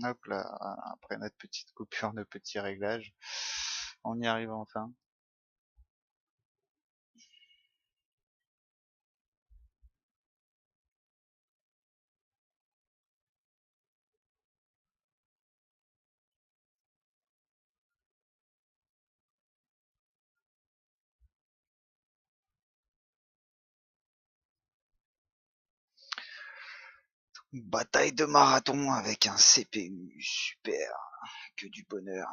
Hop là, après notre petite coupure, nos petits réglages, on y arrive enfin. Bataille de marathon avec un CPU, super, que du bonheur.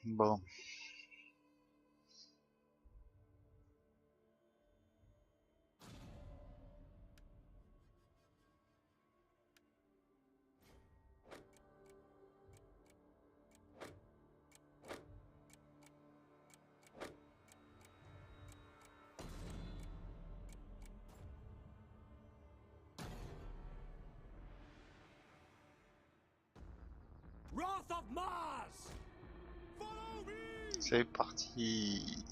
Bon, Wrath of Mars! Follow me! c'est parti.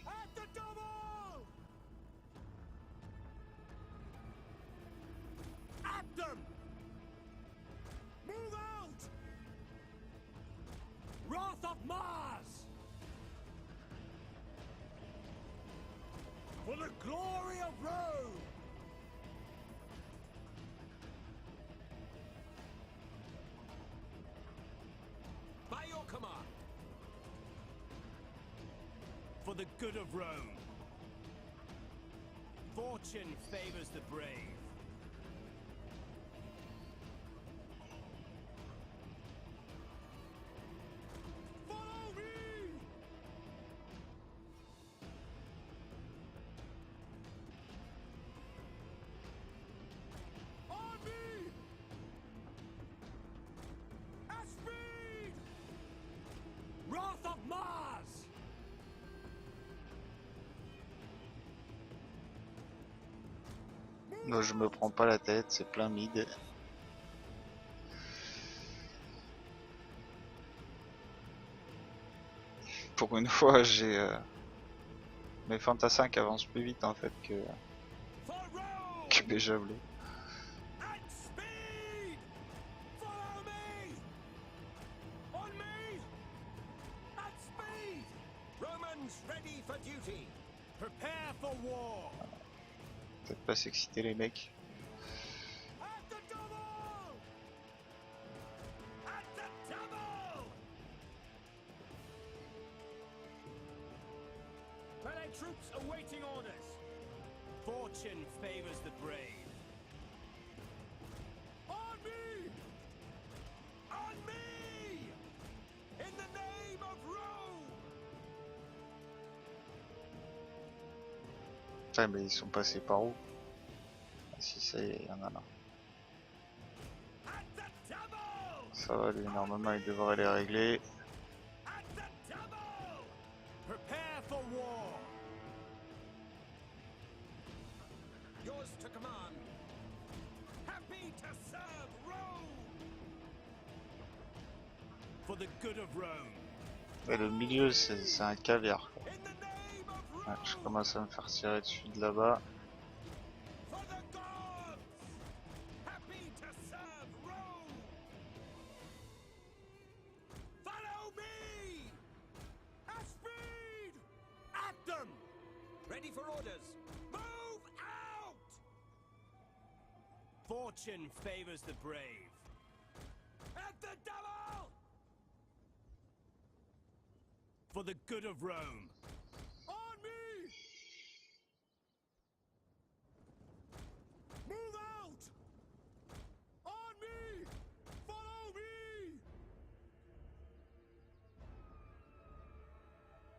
At the double! At them! Move out! Wrath of Mars! For the glory of Rome! By your command! For the good of Rome! Fortune favors the brave. Follow me! On me! At speed! Wrath of Mars! Moi, je me prends pas la tête, c'est plein mid. Pour une fois, j'ai mes fantassins qui avancent plus vite en fait For Rome! que mes javelots. At speed! Follow me! On me! At speed! Romans ready for duty! Prepare for war! Peut-être pas s'exciter les mecs. At the double! At the double! Ballet troops awaiting orders! Fortune favors the brave. On me! On me! In the name of Rome! Putain, mais ils sont passés par où? Ah, si, ça y est, il y en a là. At the double! Ça va, lui, normalement, il devrait les régler. At the double! Prepare for war! Yours to command. Happy to serve Rome! For the good of Rome. Et le milieu, c'est un caviar, quoi. In the name of Rome! Ouais, je commence à me faire tirer dessus de là-bas. For the gods! Happy to serve Rome! Ready for orders. Move out! Fortune favors the brave. At the double! For the good of Rome. On me! Move out! On me! Follow me!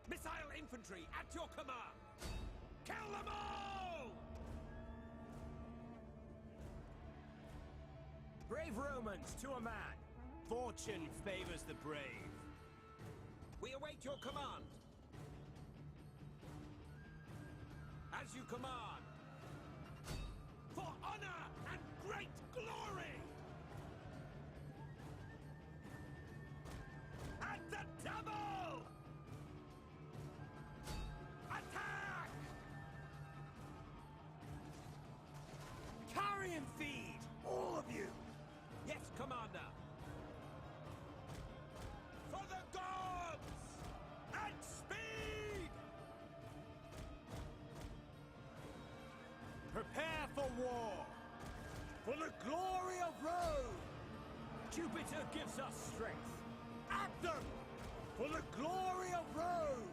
Missile infantry at your command! Kill them all! Brave Romans to a man. Fortune favors the brave. We await your command. As you command. For honor and great glory! At the double! Attack! Carry and feed, all of you! Yes, Commander! For the gods! At speed! Prepare for war! For the glory of Rome! Jupiter gives us strength! At them! For the glory of Rome!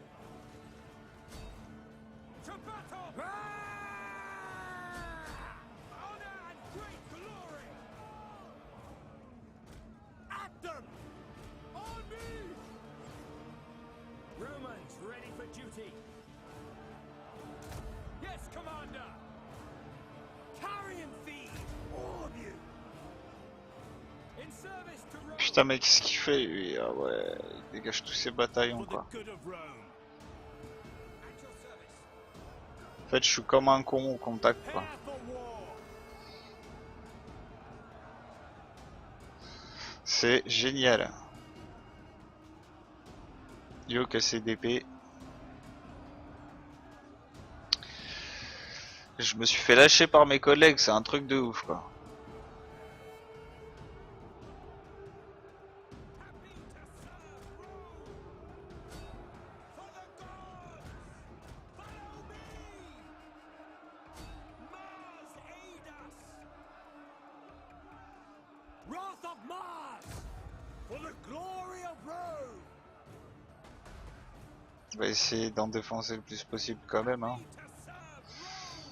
To battle! Honor and great glory! At them! On me! Romans ready for duty! Yes, Commander! Carry and feed, all of you! In service to Rome! Putain mais qu'est-ce qu'il fait lui? Ah ouais, il dégage tous ses bataillons For the quoi. good of Rome. At your service. En fait je suis comme un con au contact quoi. Prepare for war. C'est génial. Yo cassé d'épée. Je me suis fait lâcher par mes collègues, c'est un truc de ouf quoi. Wrath of Mars! For the glory of Rome! On va essayer d'en défoncer le plus possible quand même hein. To serve Rome!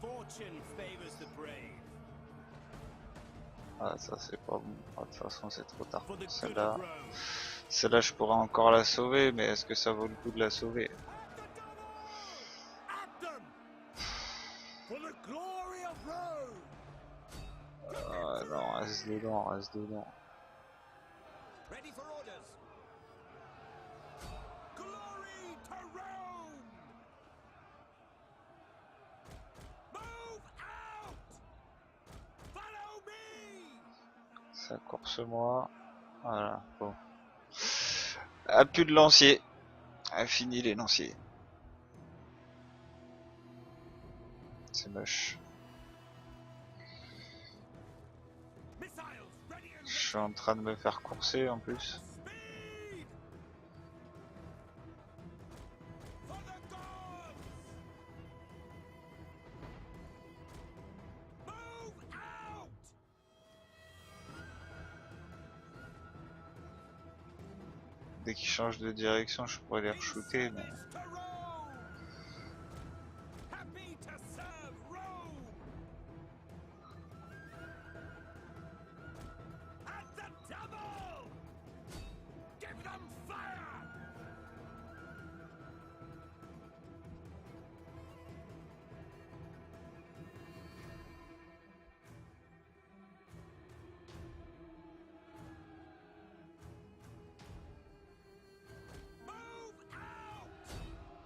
Fortune favors the brave. Ah ça c'est pas bon, ah, de toute façon c'est trop tard. For the good Celle-là, of Rome. celle-là je pourrais encore la sauver, mais est-ce que ça vaut le coup de la sauver? At them! For the glory of Rome! Ah non, reste dedans, reste dedans. Ready for orders! Glory to Rome! Move out! Follow me! Ça course-moi. Voilà, bon. Ah, plus de lancier. Ah, fini les lanciers. C'est moche. Missiles ready and Je suis en train de me faire courser en plus. speed! For the gods! Move out! Dès qu'ils changent de direction, je pourrais les re-shooter, mais... Service to Rome! Happy to serve Rome! At the double! Give them fire! Move out!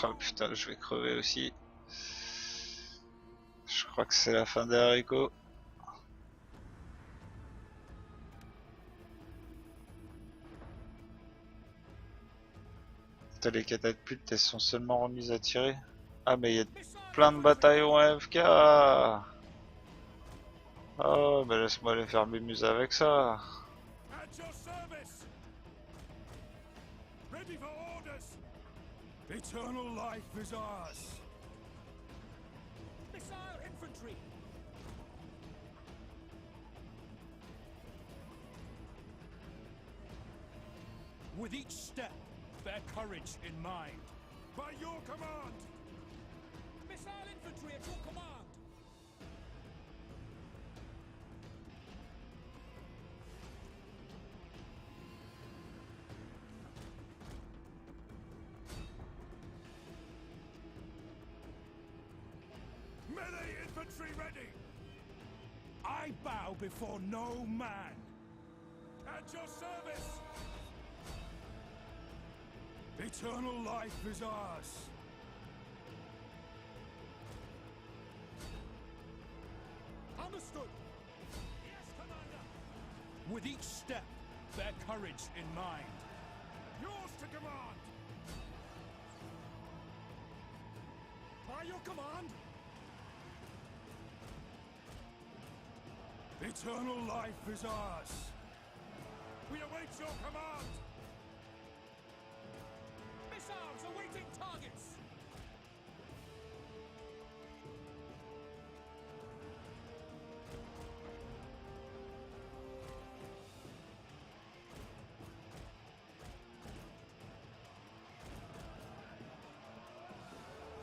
Oh putain, je vais crever aussi. Je crois que c'est la fin des haricots. Putain, les catapultes, elles sont seulement remises à tirer. Ah, mais il y a plein de bataillons AFK. Oh, bah laisse-moi aller faire mes muses avec ça. At your service! Ready for orders! Eternal life is ours! Missile infantry! With each step, bear courage in mind. By your command! Missile infantry at your command! Melee infantry ready! I bow before no man! At your service! Eternal life is ours! Understood! Yes, Commander! With each step, bear courage in mind. Yours to command! By your command! Eternal life is ours! We await your command! Missiles awaiting targets!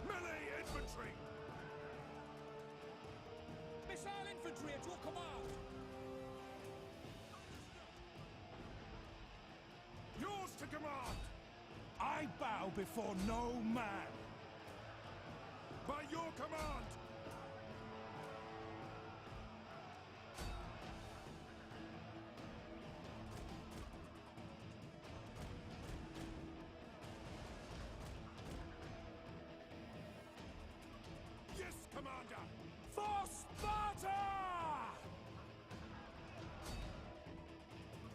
Melee infantry! Missile infantry at your command! Yours to command! I bow before no man! By your command! Yes, Commander! For Sparta!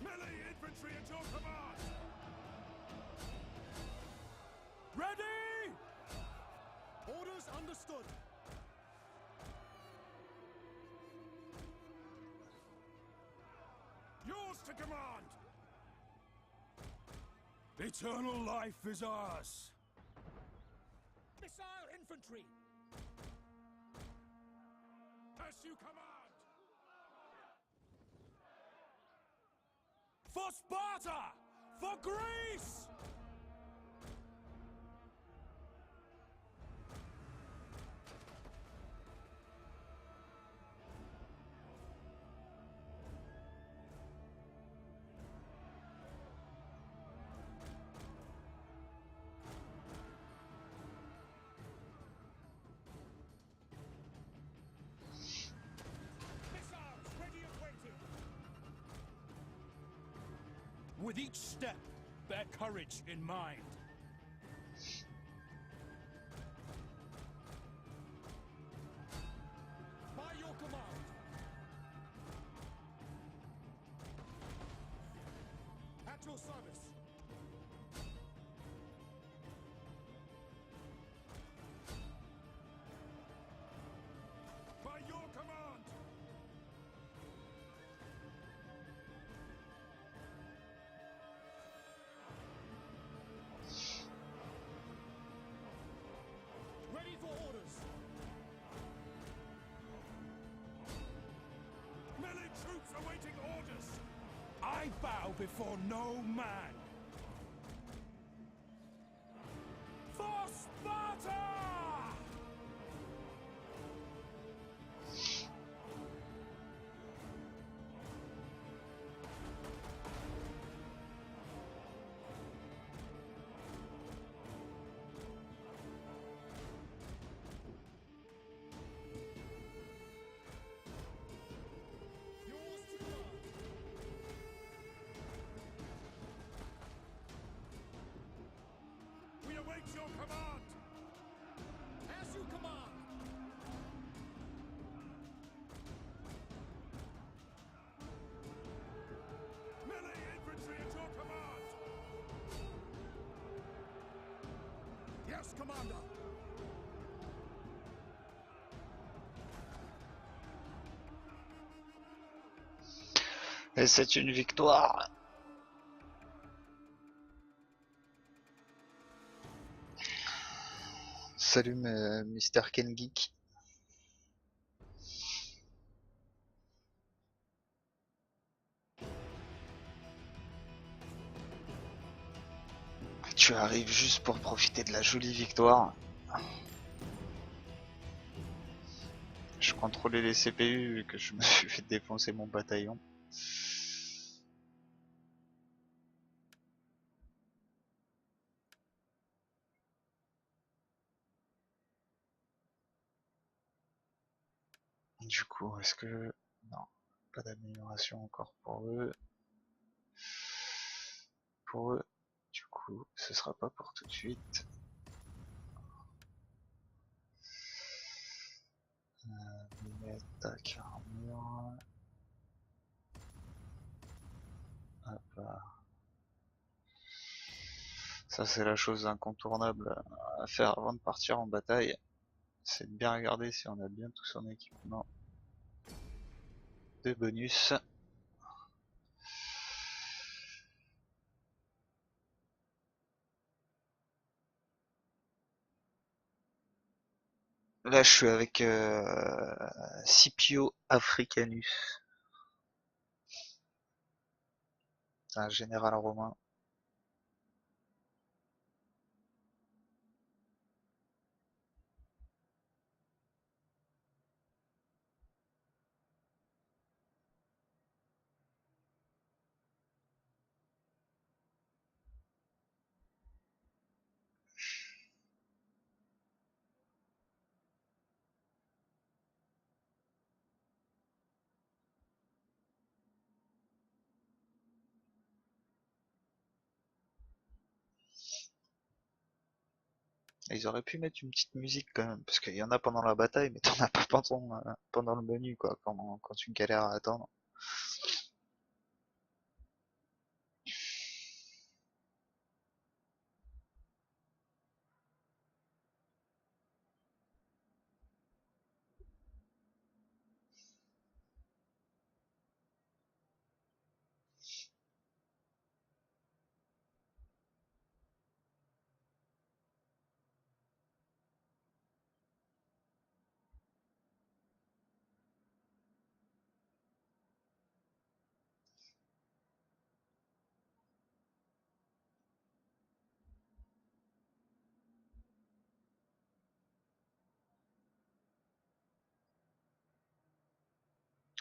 Melee infantry at your command! Ready! Orders understood. Yours to command! Eternal life is ours! Missile infantry! As you command! For Sparta! For Greece! Missiles ready and waiting! With each step, bear courage in mind. By your command. At your service. By your command. Ready for orders. Melee troops awaiting orders. I bow before no man. For Sparta! Yours to command. Commander. Et c'est une victoire. Salut Mister Ken Geek. Tu arrives juste pour profiter de la jolie victoire. Je contrôlais les CPU vu que je me suis fait défoncer mon bataillon. Du coup, est-ce que... Non, pas d'amélioration encore pour eux. Pour eux, du coup, ce sera pas pour tout de suite. Attaque armure. Hop là. Ça c'est la chose incontournable à faire avant de partir en bataille. C'est de bien regarder si on a bien tout son équipement de bonus. Là je suis avec Scipio Africanus, un général romain. Et ils auraient pu mettre une petite musique quand même, parce qu'il y en a pendant la bataille, mais t'en as pas pendant le menu quoi, quand tu galères à attendre.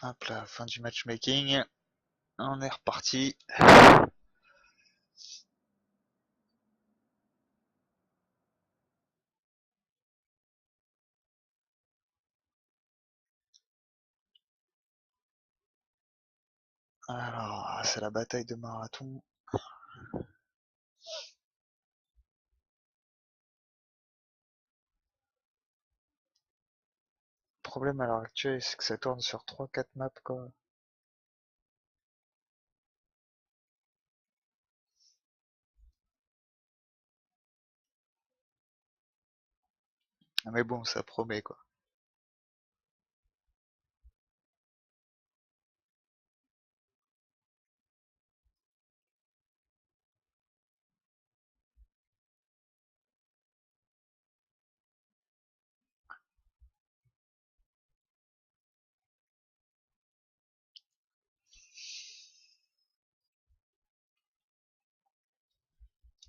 Hop là, fin du matchmaking, on est reparti. Alors, c'est la bataille de Marathon. Le problème à l'heure actuelle, c'est que ça tourne sur 3-4 maps quoi. Mais bon, ça promet quoi.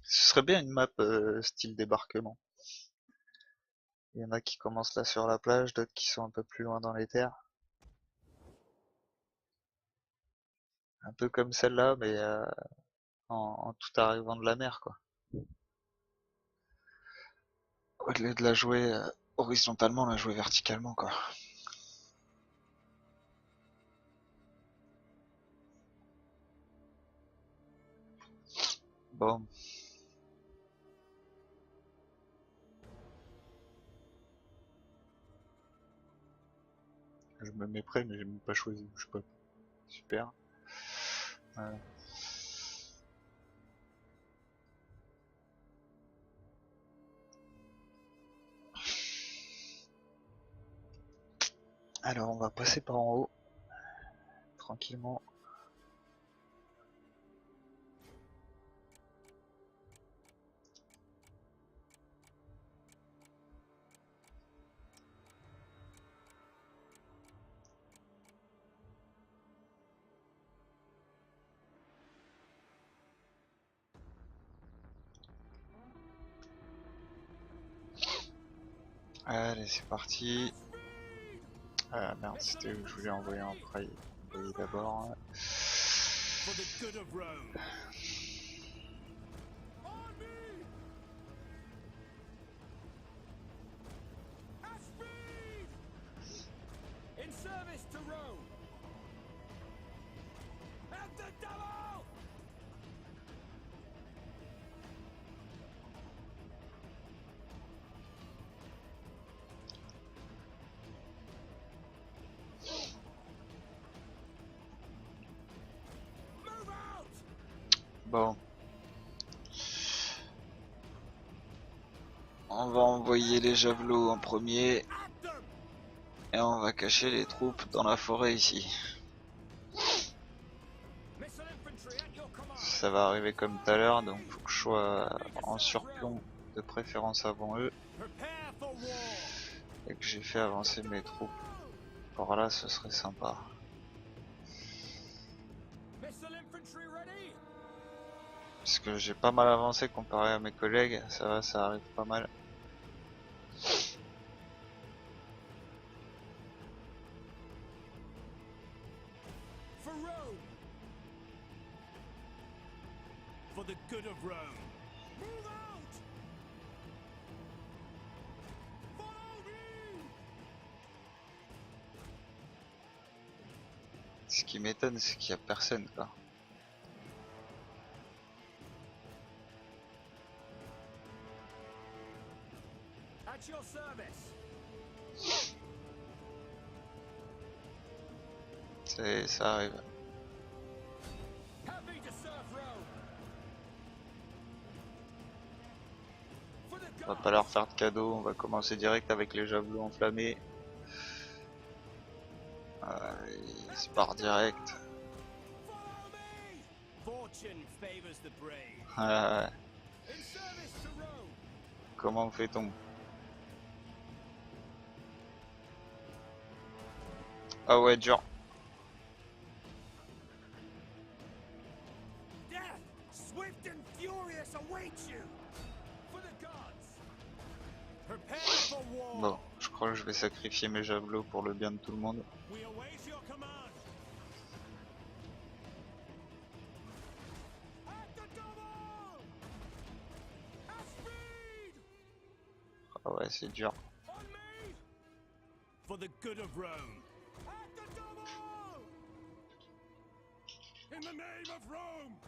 Ce serait bien une map style débarquement. Il y en a qui commencent là sur la plage, d'autres qui sont un peu plus loin dans les terres. Un peu comme celle-là, mais en tout arrivant de la mer, quoi. Au lieu de la jouer horizontalement, la jouer verticalement, quoi. Bon, je me mets prêt, mais j'ai même pas choisi. Je sais pas. Super. Ouais. Alors on va passer par en haut, tranquillement. Allez, c'est parti. Ah merde, c'était où je voulais envoyer en premier. Envoyer d'abord. For the good of Rome. On me! At speed! In service to Rome. At the devil! Move out! Bon. On va envoyer les javelots en premier. At them! Et on va cacher les troupes dans la forêt ici. Missile infantry at your command. Ça va arriver comme tout à l'heure, donc faut que je sois en surplomb, de préférence avant eux. Prepare for war. Et que j'ai fait avancer mes troupes. Par là, ce serait sympa. Missile infantry ready. Parce que j'ai pas mal avancé comparé à mes collègues. Ça va, ça arrive pas mal. For Rome. For the good of Rome. Move out. Follow me. Ce qui m'étonne, c'est qu'il y a personne, quoi. At your service. Ça arrive. Happy to serve Rome. For the On va gods. pas leur faire de cadeau. On va commencer direct avec les javelots enflammés. Il se part direct. Follow me. Fortune favors the brave. Ouais. In service to Rome. Comment fait-on? Ah ouais, dur. Death, swift and furious, awaits you. For the gods. Prepare for war. Bon, je crois que je vais sacrifier mes javelots pour le bien de tout le monde. We await your command. At the double. At speed. Ah ouais, c'est dur. On me. For the good of Rome. At the double. In the name of Rome.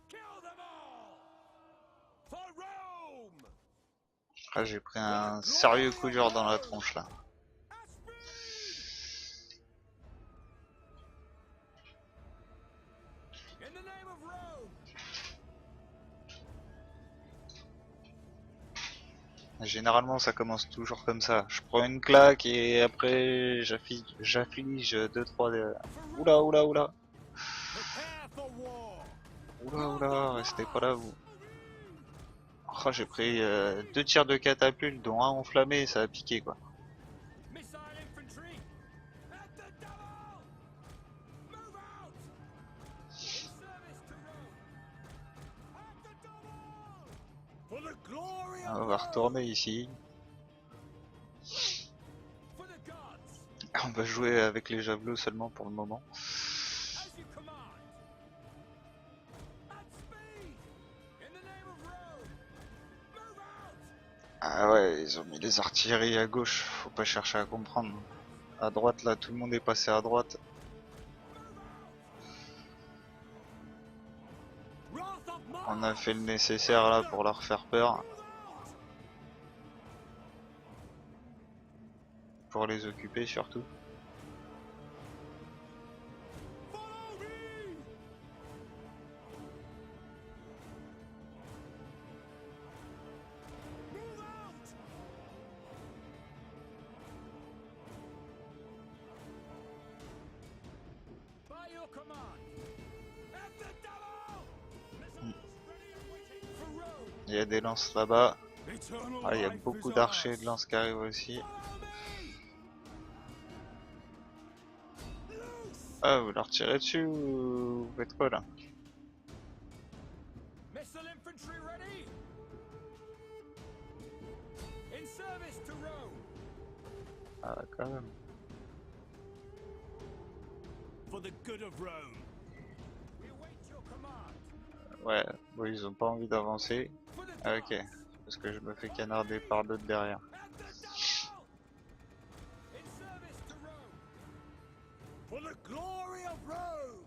Kill them all. For Rome. Ah, j'ai pris un sérieux coup dur dans la tronche là. At speed. In the name of Rome. Généralement ça commence toujours comme ça. Je prends une claque et après j'afflige 2-3 Oula oula oula. Prepare for war. Oula oula, restez pas là vous. Oh, j'ai pris 2 tirs de catapulte dont un enflammé, ça a piqué quoi. Missile infantry. At the double. Move out. In service to Rome. At the double. For the glory On of va Rome. retourner ici. For the gods. On va jouer avec les javelots seulement pour le moment. As you command. At speed. In the name of Rome. Move out. Ah ouais, ils ont mis les artilleries à gauche, faut pas chercher à comprendre. À droite là, tout le monde est passé à droite. Wrath of Mars. On a fait le nécessaire là pour leur faire peur, Move out. pour les occuper surtout. Follow me. your command. At the double! Missiles ready and waiting for Rome. Il y a des lances là-bas. Eternal Ah, il y a life beaucoup is d'archers et ours. de lances qui arrivent aussi. Follow me! Loose! Ah, vous leur tirez dessus ou vous faites quoi là? Missile infantry ready! In service to Rome! Ah, quand même. For the good of Rome! We await your command! Ouais, bon, ils ont pas envie d'avancer. For the Ah, ok, gods! parce que je me fais canarder par d'autres derrière. At the double! In service to Rome! For the glory of Rome!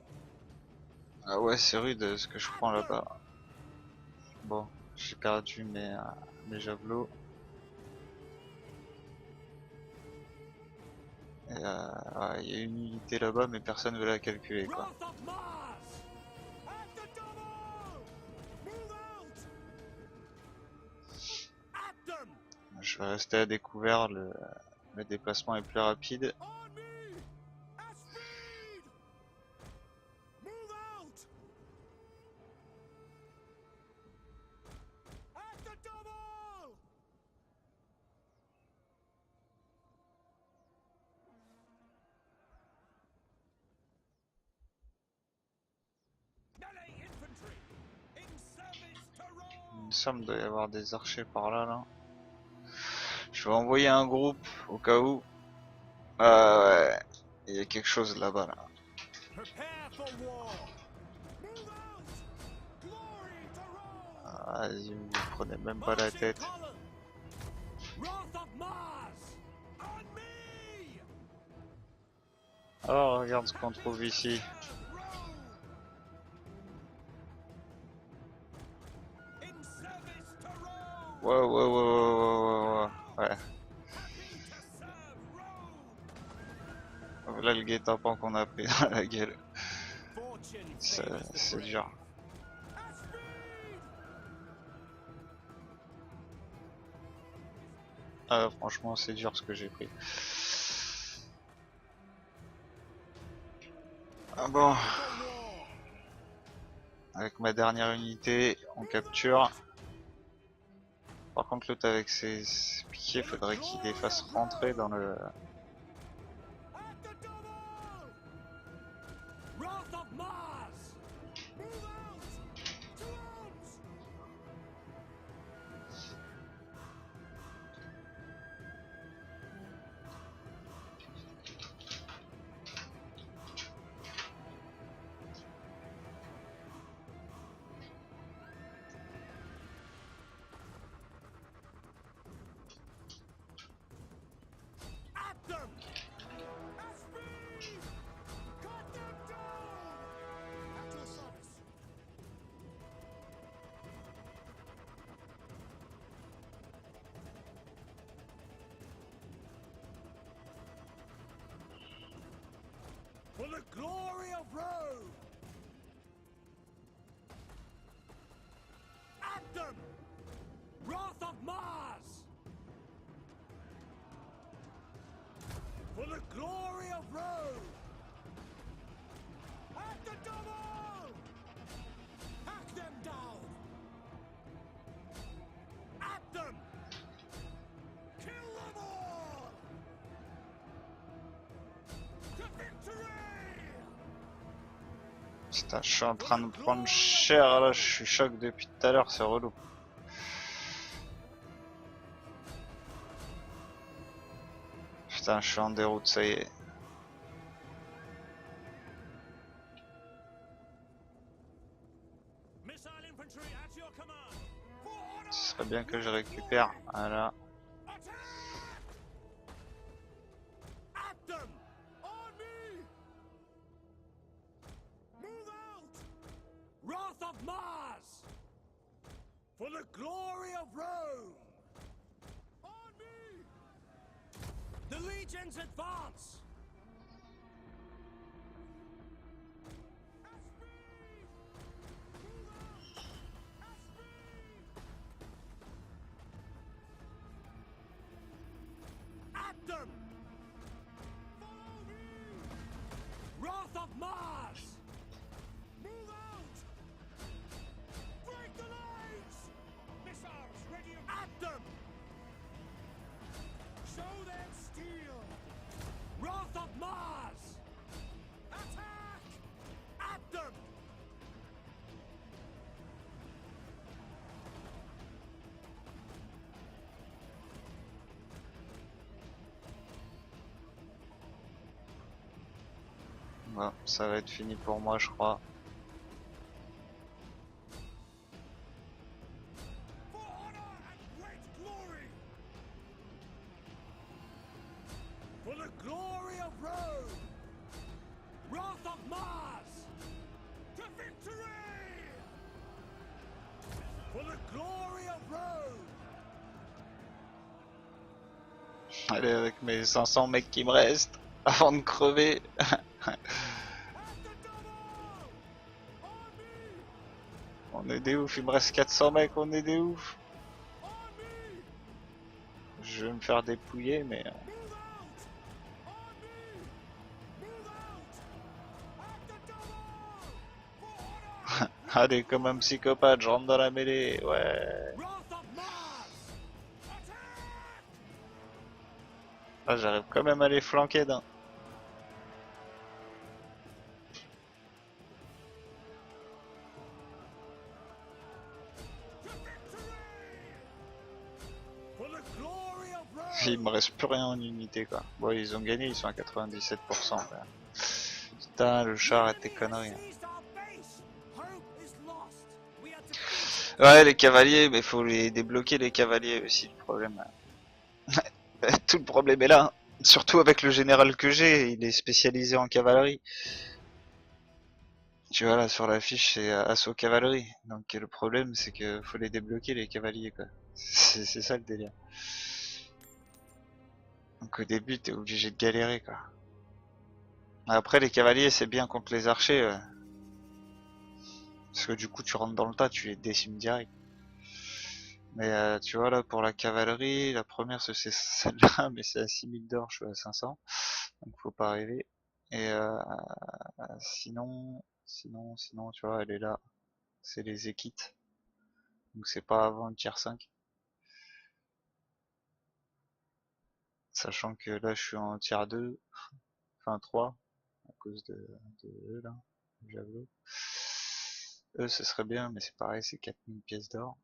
Ah ouais, c'est rude ce que je prends là-bas. Bon, j'ai perdu mes javelots. Et ouais, il y a une unité là-bas, mais personne veut la calculer quoi. Wrath of Mars! At the double! Move out! At them! Je vais rester à découvert, le déplacement est plus rapide. On me! At speed! Move out! At the double! Melee infantry! In service to Il Rome! me semble qu'il doit y avoir des archers par là, là. Je vais envoyer un groupe au cas où. Ouais, il y a quelque chose là-bas là. Prepare for war! Move out! Glory to Rome! Ah, vas-y, vous prenez même pas la Marching tête. column! Wrath of Mars! On me! Alors, regarde ce qu'on trouve ici. Rome! In service to Rome! Ouais, ouais, ouais, ouais, ouais, ouais. Happy to serve Rome! Là, le guet-apens qu'on a pris dans la gueule. Fortune C'est favors the brave. dur. At speed! Ah, franchement, c'est dur ce que j'ai pris. Ah bon, For war! avec ma dernière unité, on capture. Par contre, l'autre avec ses piquets, faudrait qu'il les fasse rentrer dans le... At the double! Wrath of Mars! Move out! To arms! At them! At speed! Cut them down! At your service! For the glory of Rome! At them! Wrath of Mars! For the glory of Rome! At the double! Hack them down! At them! Kill them all! To victory! Putain, je suis en train de prendre cher là, je suis choc depuis tout à l'heure, c'est relou. Putain, je suis en déroute, ça y est. Missile infantry at your command! For honor! Ce serait bien que je récupère. Voilà. Attack! At them! On me! Move out! Wrath of Mars! For the glory of Rome! On me! The legions advance! At speed! Move out! At speed! At them! Follow me! Wrath of Mars! Bon, ça va être fini pour moi, je crois. For honor and great glory! For the glory of Rome! Wrath of Mars! To victory! For the glory of Rome! Allez, avec mes 500 mecs qui me restent, avant de crever. At the double! Army! On est des oufs, il me reste 400 mecs, on est des oufs. Army! Je vais me faire dépouiller, mais... Move out! Army! Move out! At the double! For honor! Allez, comme un psychopathe, je rentre dans la mêlée, ouais. Wrath of Mars! Attack! Ah, j'arrive quand même à les flanquer d'un. To victory! For the glory of Rome! Il me reste plus rien en unité, quoi. Bon, ils ont gagné, ils sont à 97%. Là. Putain, le char a tes conneries. Seized our base! Hope is lost! We are defeated! Ouais, les cavaliers, mais faut les débloquer, les cavaliers aussi, le problème. Tout le problème est là. Hein. Surtout avec le général que j'ai, il est spécialisé en cavalerie. Tu vois là sur la fiche c'est assaut cavalerie. Donc le problème c'est que faut les débloquer les cavaliers quoi. C'est ça le délire. Donc au début t'es obligé de galérer quoi. Après les cavaliers c'est bien contre les archers. Parce que du coup tu rentres dans le tas, tu les décimes direct. Mais tu vois là pour la cavalerie, la première c'est celle-là mais c'est à 6000 d'or, je suis à 500. Donc faut pas arriver. Et sinon tu vois elle est là. C'est les équites. Donc c'est pas avant le tier 5. Sachant que là je suis en tier 2, enfin 3, à cause de eux là, j'avoue. Eux ce serait bien, mais c'est pareil, c'est 4000 pièces d'or.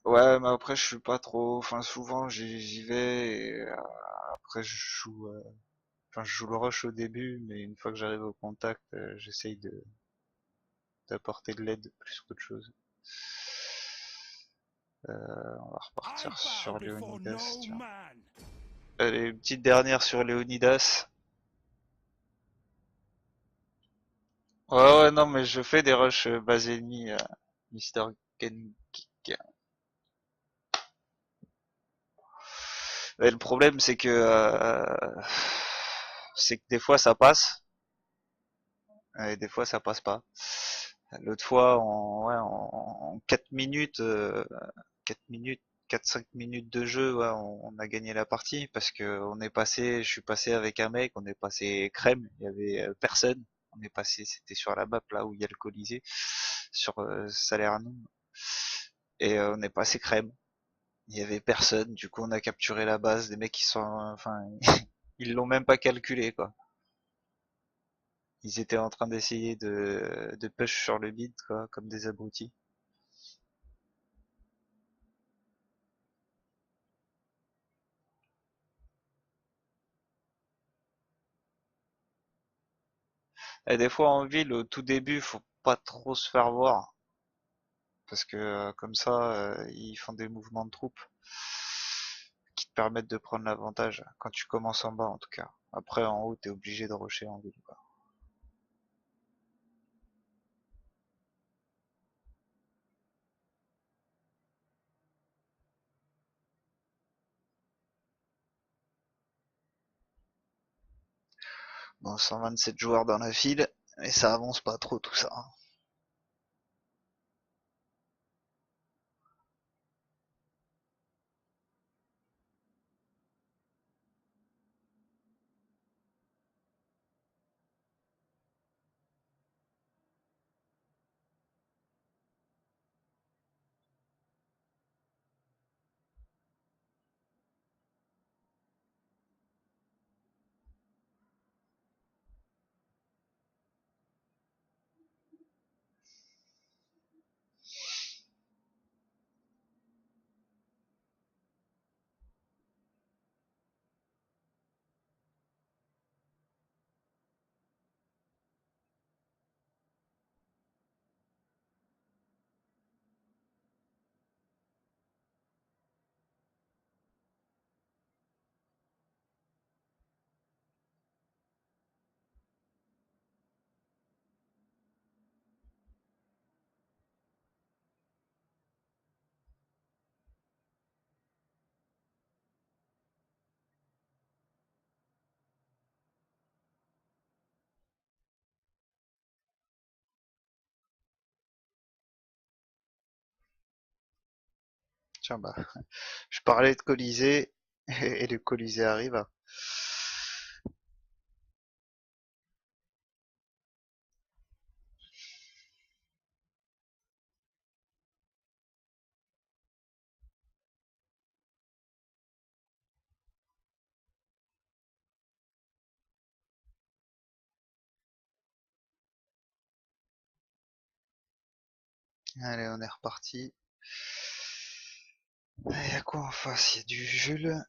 Ouais, mais après je suis pas trop, enfin souvent j'y vais et après je joue, enfin je joue le rush au début, mais une fois que j'arrive au contact, j'essaye de d'apporter de l'aide plus qu'autre chose. On va I repartir bow sur before Léonidas, no tiens. man! Allez, une petite dernière sur Léonidas. Ouais, non, mais je fais des rushs base ennemie, Mister Genki. Mais le problème, c'est que des fois ça passe, et des fois ça passe pas. L'autre fois, en 4 minutes, 4 minutes, 4-5 minutes de jeu, ouais, on a gagné la partie parce que je suis passé avec un mec, on est passé crème, il y avait personne. On est passé, c'était sur la map là où il y a le Colisée, sur Salernum, et on est passé crème. Il y avait personne, du coup on a capturé la base, des mecs qui sont, enfin, ils l'ont même pas calculé quoi. Ils étaient en train d'essayer de push sur le mid quoi, comme des abrutis. Et des fois en ville, au tout début, faut pas trop se faire voir, parce que comme ça, ils font des mouvements de troupes qui te permettent de prendre l'avantage, quand tu commences en bas en tout cas. Après en haut, t'es obligé de rusher en ville quoi. Bon, 127 joueurs dans la file, et ça avance pas trop tout ça. Hein. Tiens bah, je parlais de Colisée et le Colisée arrive. Allez, on est reparti. Il y a quoi en face? Il y a du Jules,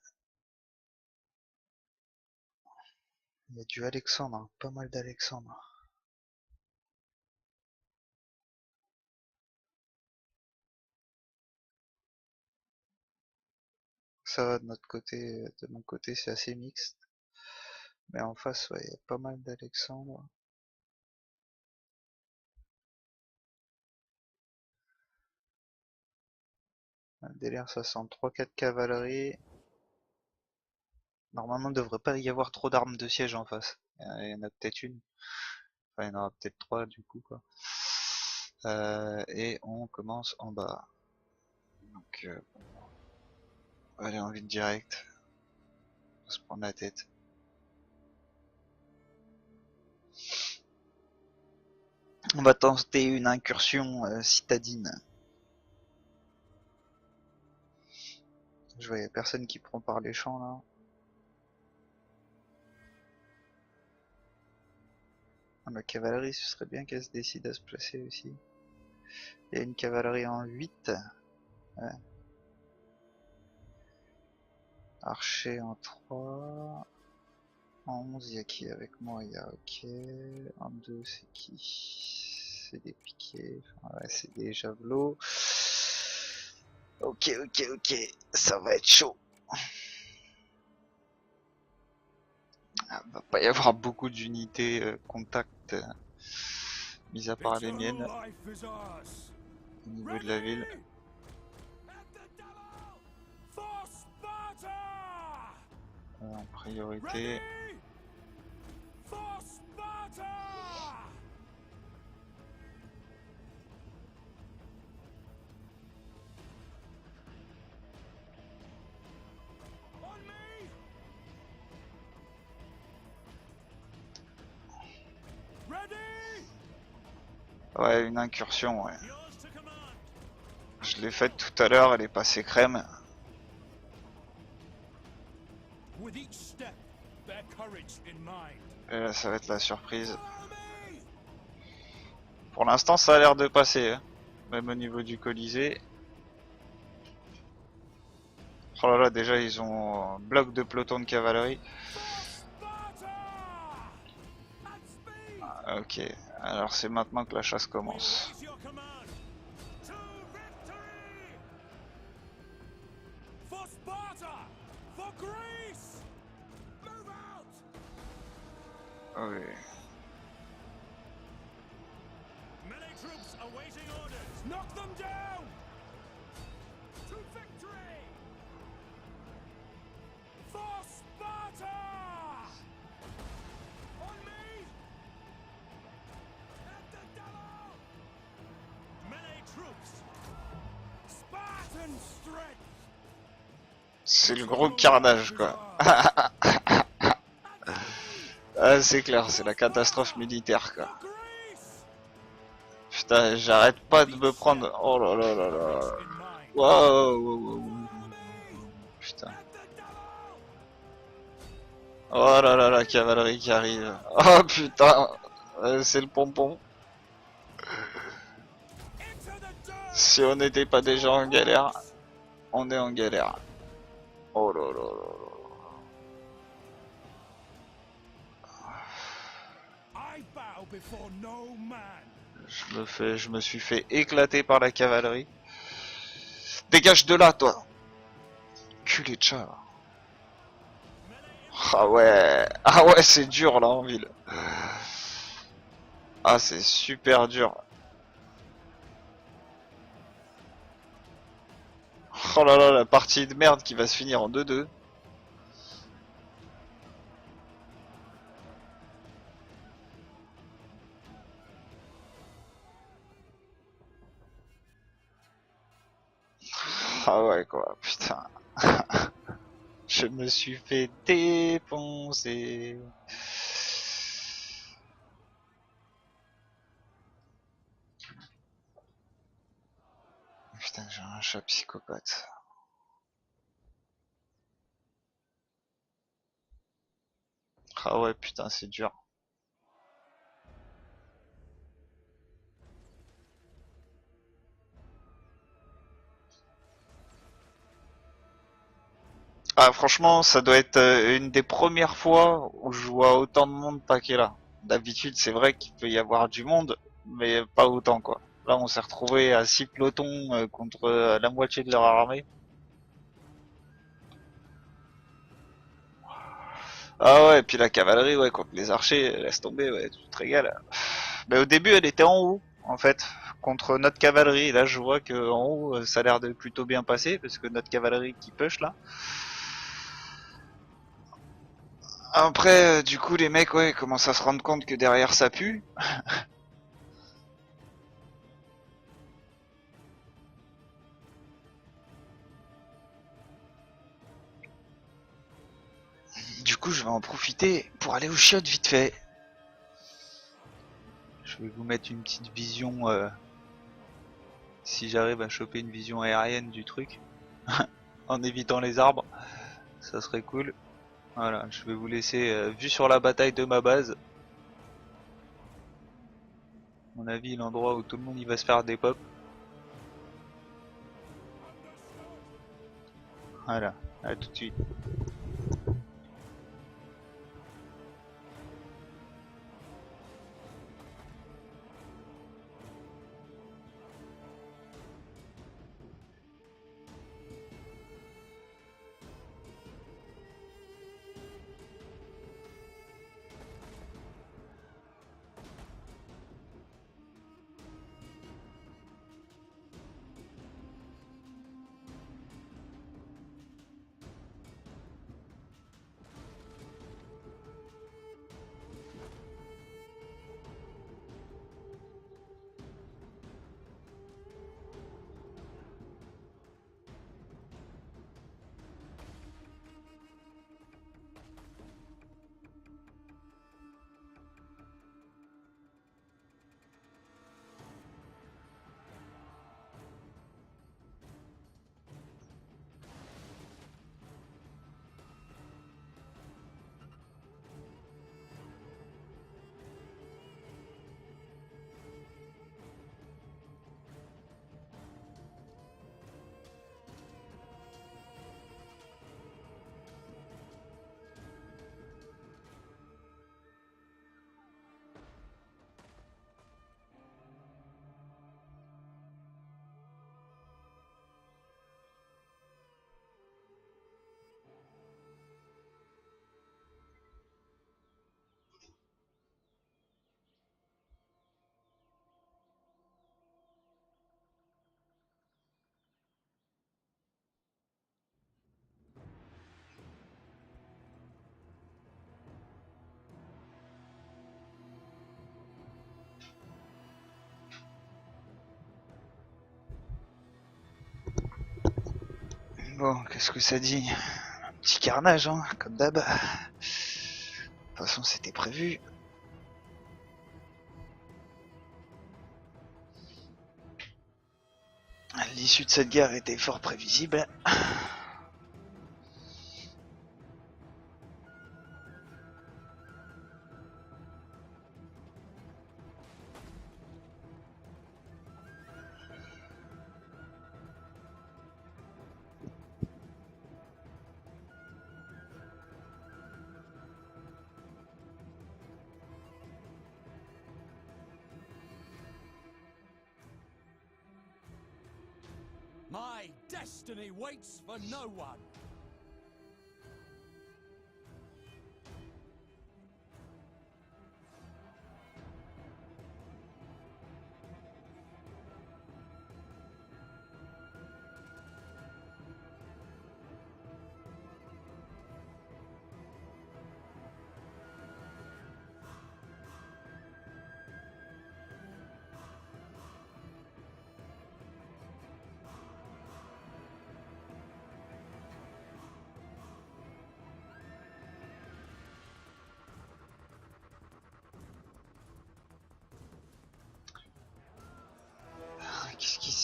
il y a du Alexandre, pas mal d'Alexandre. Ça va de notre côté, de mon côté c'est assez mixte. Mais en face, ouais, il y a pas mal d'Alexandre. Un délire, ça sent 3-4 cavaleries. Normalement, il ne devrait pas y avoir trop d'armes de siège en face. Il y en a peut-être une. Enfin, il y en aura peut-être 3 du coup, quoi. Et on commence en bas. Donc, allez, en vite direct. On va se prendre la tête. On va tenter une incursion citadine. Je vois, il n'y a personne qui prend par les champs là. Ah, la cavalerie, ce serait bien qu'elle se décide à se placer aussi. Il y a une cavalerie en 8. Ouais. Archer en 3. En 11, il y a qui avec moi? Il y a ok. En 2, c'est qui? C'est des piquets. Enfin, ouais, c'est des javelots. Ok, ok, ok. Ça va être chaud. Ah, va pas y avoir beaucoup d'unités contact, mis à part les miennes, au niveau de la ville. En priorité. Ouais, une incursion, ouais. Je l'ai faite tout à l'heure, elle est passée crème. Et là, ça va être la surprise. Pour l'instant, ça a l'air de passer, hein. Même au niveau du Colisée. Oh là là, déjà, ils ont un bloc de peloton de cavalerie. Ok, alors c'est maintenant que la chasse commence. Oui. C'est le gros carnage, quoi. Ah, c'est clair, c'est la catastrophe militaire, quoi. Putain, j'arrête pas de me prendre... Oh là là là là. Wow, wow, wow. Putain. Oh là là, la cavalerie qui arrive. Oh putain, c'est le pompon. Si on n'était pas déjà en galère, on est en galère. Oh là là là là. Je me suis fait éclater par la cavalerie. Dégage de là, toi. Culé de chat. Ah ouais, c'est dur là en ville. Ah, c'est super dur. Oh là là, la partie de merde qui va se finir en 2-2. Ah ouais, quoi, putain. Je me suis fait défoncer. Putain, j'ai un chat psychopathe. Ah ouais, putain, c'est dur. Ah, franchement, ça doit être une des premières fois où je vois autant de monde paquet là. D'habitude, c'est vrai qu'il peut y avoir du monde, mais pas autant quoi. Là, on s'est retrouvé à 6 pelotons contre la moitié de leur armée. Ah ouais, et puis la cavalerie, ouais, contre les archers, laisse tomber, ouais, tu te régales. Mais au début, elle était en haut, en fait, contre notre cavalerie. Et là, je vois que en haut, ça a l'air de plutôt bien passer, parce que notre cavalerie qui push là. Après, du coup, les mecs, ouais, commencent à se rendre compte que derrière ça pue. Du coup, je vais en profiter pour aller aux chiottes vite fait. Je vais vous mettre une petite vision, si j'arrive à choper une vision aérienne du truc, en évitant les arbres, ça serait cool. Voilà, je vais vous laisser vue sur la bataille de ma base. À mon avis, l'endroit où tout le monde y va se faire des pop. Voilà, à tout de suite. Bon, qu'est-ce que ça dit? Un petit carnage, hein, comme d'hab. De toute façon, c'était prévu. L'issue de cette guerre était fort prévisible. My destiny waits for no one.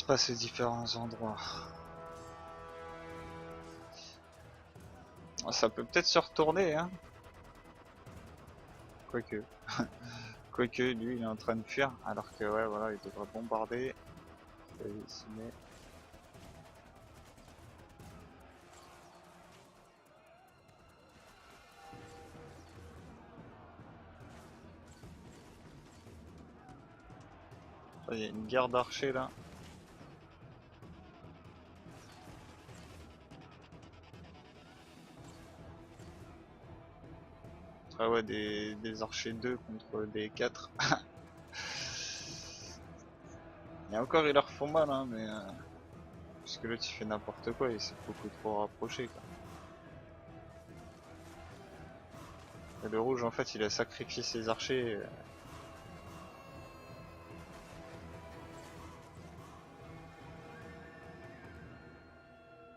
pas ces différents endroits. Ça peut peut-être se retourner, hein. Quoique. Quoique, lui, il est en train de fuir, alors que, ouais, voilà, il devrait bombarder. Ici, mais... Il y a une guerre d'archers, là. Ah ouais, des archers 2 contre des 4. Et encore, ils leur font mal, hein, mais... Parce que l'autre, il fait n'importe quoi, il s'est beaucoup trop rapproché, quoi. Et le rouge, en fait, il a sacrifié ses archers.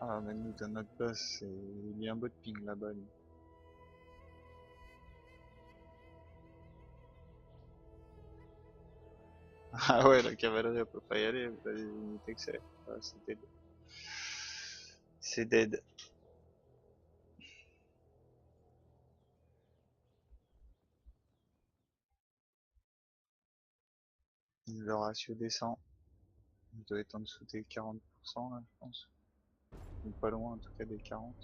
Ah, mais nous, dans notre base, il y a un beau de ping là-bas, lui. Ah ouais, la cavalerie, elle peut pas y aller, vous avez une unité que c'est. Ah, c'est dead. C'est dead. Le ratio descend. Il doit être en dessous des 40% là, je pense. Ou pas loin en tout cas des 40.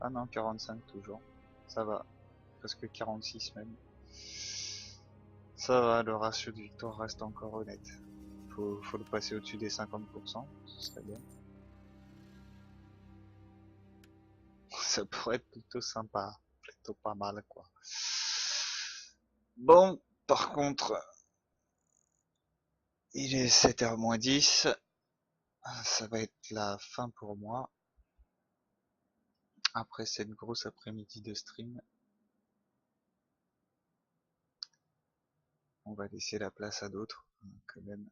Ah non, 45 toujours. Ça va. Presque 46 même. Ça va, le ratio de victoire reste encore honnête. Faut le passer au-dessus des 50%, ce serait bien. Ça pourrait être plutôt sympa. Plutôt pas mal quoi. Bon, par contre, il est 7h moins 10. Ça va être la fin pour moi. Après cette grosse après-midi de stream, on va laisser la place à d'autres. Quand même,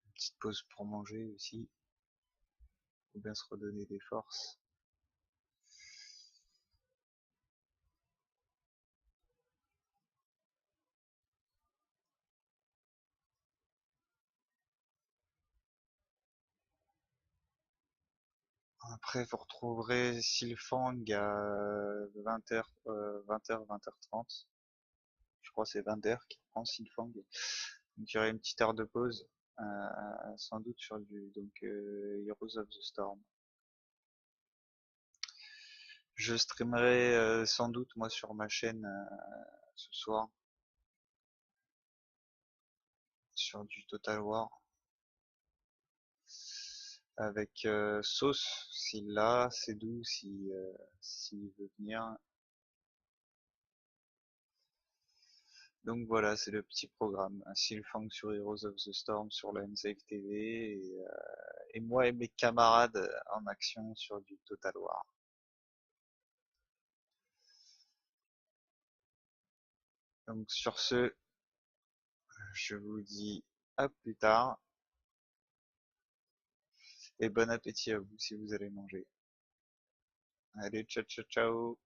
une petite pause pour manger aussi. Faut bien se redonner des forces. Après, vous retrouverez Silfang à 20h, 20h, 20h30. Je crois que c'est 20h qui prend Silfang. Donc il y aurait une petite heure de pause, sans doute sur du Heroes of the Storm. Je streamerai sans doute moi sur ma chaîne ce soir sur du Total War avec Sauce s'il l'a, c'est doux si s'il veut venir. Donc voilà, c'est le petit programme. Un Silfang sur Heroes of the Storm sur la NSEC TV et moi et mes camarades en action sur du Total War. Donc sur ce, je vous dis à plus tard et bon appétit à vous si vous allez manger. Allez, ciao ciao ciao.